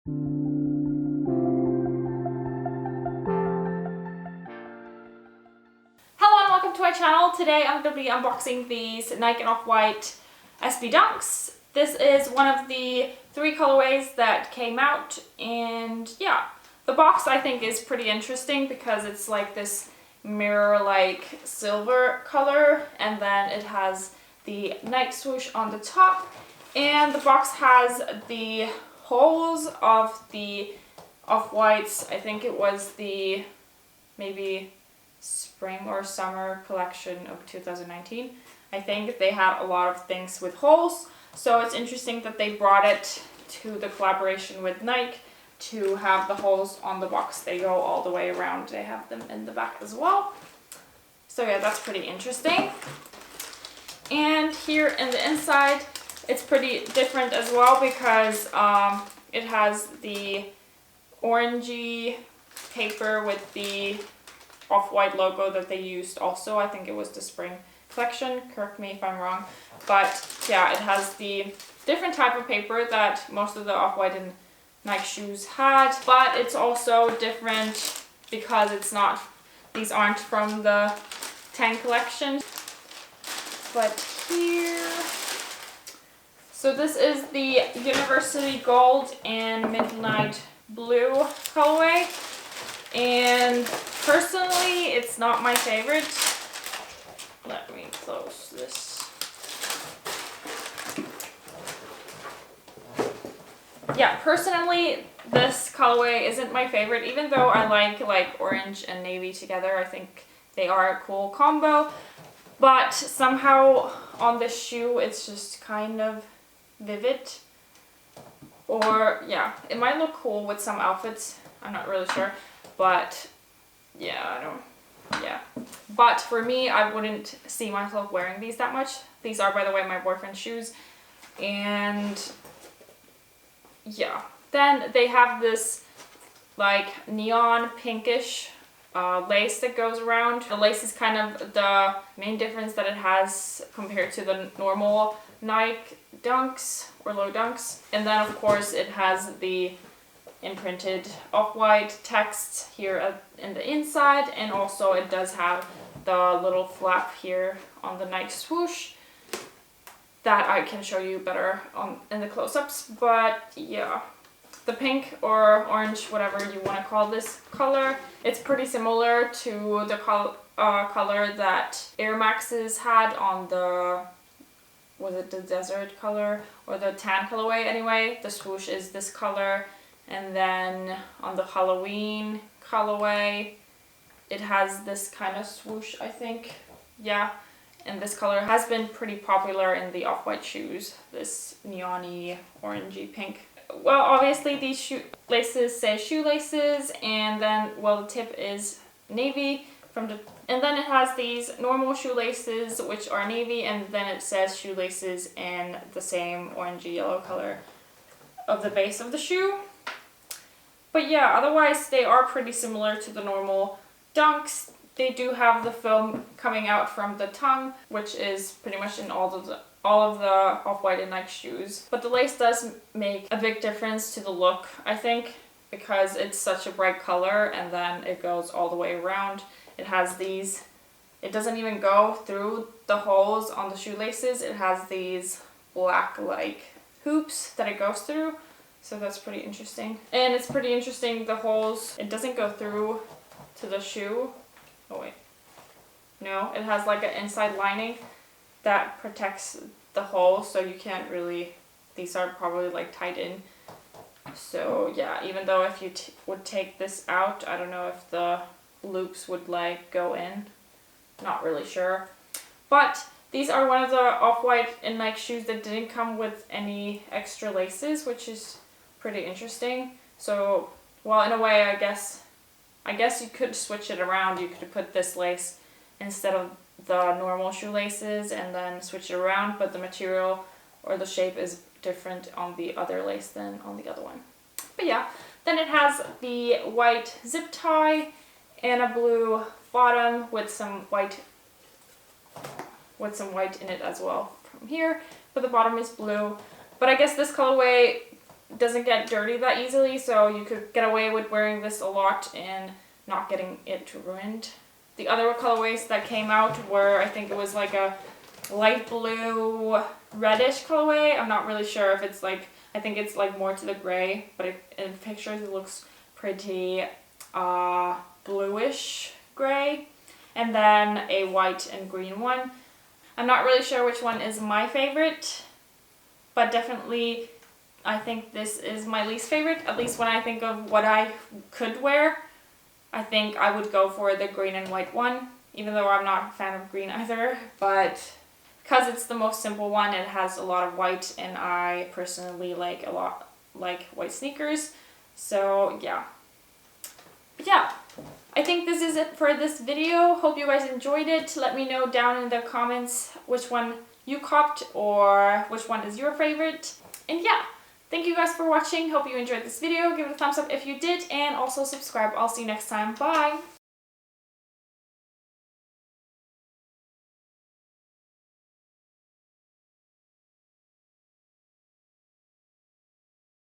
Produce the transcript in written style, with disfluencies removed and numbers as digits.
Hello and welcome to my channel. Today I'm going to be unboxing these Nike and Off-White SB Dunks. This is one of the 3 colorways that came out, and yeah, the box I think is pretty interesting because it's like this mirror-like silver color, and then it has the Nike swoosh on the top, and the box has the holes of the Off-Whites. I think it was the maybe spring or summer collection of 2019. I think they had a lot of things with holes, so it's interesting that they brought it to the collaboration with Nike to have the holes on the box. They go all the way around. They have them in the back as well. So yeah, that's pretty interesting. And here in the inside, it's pretty different as well because it has the orangey paper with the Off-White logo that they used also. I think it was the spring collection, correct me if I'm wrong, but yeah, it has the different type of paper that most of the Off-White and Nike shoes had, but it's also different because it's not, these aren't from the 10 collection. But here, so this is the University Gold and Midnight Blue colorway, and personally it's not my favorite. Let me close this. Yeah, personally this colorway isn't my favorite, even though I like orange and navy together. I think they are a cool combo, but somehow on this shoe it's just kind of vivid. Or yeah, it might look cool with some outfits, I'm not really sure, but yeah, I don't. Yeah, but for me, I wouldn't see myself wearing these that much. These are, by the way, my boyfriend's shoes, and yeah. Then they have this like neon pinkish lace that goes around. The lace is kind of the main difference that it has compared to the normal Nike Dunks or low Dunks. And then of course it has the imprinted Off-White text here in the inside, and also it does have the little flap here on the Nike swoosh that I can show you better in the close-ups. But yeah, the pink or orange, whatever you want to call this color, it's pretty similar to the color that Air Maxes had on the, was it the desert color or the tan colorway anyway. The swoosh is this color. And then on the Halloween colorway, it has this kind of swoosh, I think. Yeah, and this color has been pretty popular in the Off-White shoes, this neon-y, orangey pink. Well, obviously these shoelaces say shoelaces, and then, well, the tip is navy and then it has these normal shoelaces, which are navy, and then it says shoelaces in the same orangey yellow color of the base of the shoe. But yeah, otherwise they are pretty similar to the normal Dunks. They do have the film coming out from the tongue, which is pretty much in all of the Off-White and Nike shoes. But the lace does make a big difference to the look, I think, because it's such a bright color, and then it goes all the way around. It has these, it doesn't even go through the holes on the shoelaces. It has these black like hoops that it goes through. So that's pretty interesting. And it's pretty interesting, the holes, it doesn't go through to the shoe. Oh wait. No, it has like an inside lining that protects the hole, so you can't really, these are probably like tied in. So yeah, even though if you would take this out, I don't know if the loops would like go in. Not really sure. But these are one of the Off-White and Nike shoes that didn't come with any extra laces, which is pretty interesting. So, well, in a way, I guess you could switch it around. You could put this lace instead of the normal shoelaces and then switch it around, but the material or the shape is different on the other lace than on the other one. But yeah, then it has the white zip tie and a blue bottom with some white in it as well from here, but the bottom is blue. But I guess this colorway doesn't get dirty that easily, so you could get away with wearing this a lot and not getting it ruined. The other colorways that came out were, I think it was like a light blue reddish colorway. I'm not really sure if it's like, I think it's like more to the gray, but in pictures it looks pretty bluish gray. And then a white and green one. I'm not really sure which one is my favorite, but definitely I think this is my least favorite, at least when I think of what I could wear. I think I would go for the green and white one, even though I'm not a fan of green either, but because it's the most simple one, it has a lot of white, and I personally like white sneakers. So yeah. But yeah, I think this is it for this video. Hope you guys enjoyed it. Let me know down in the comments which one you copped or which one is your favorite. And yeah, thank you guys for watching. Hope you enjoyed this video. Give it a thumbs up if you did, and also subscribe. I'll see you next time. Bye!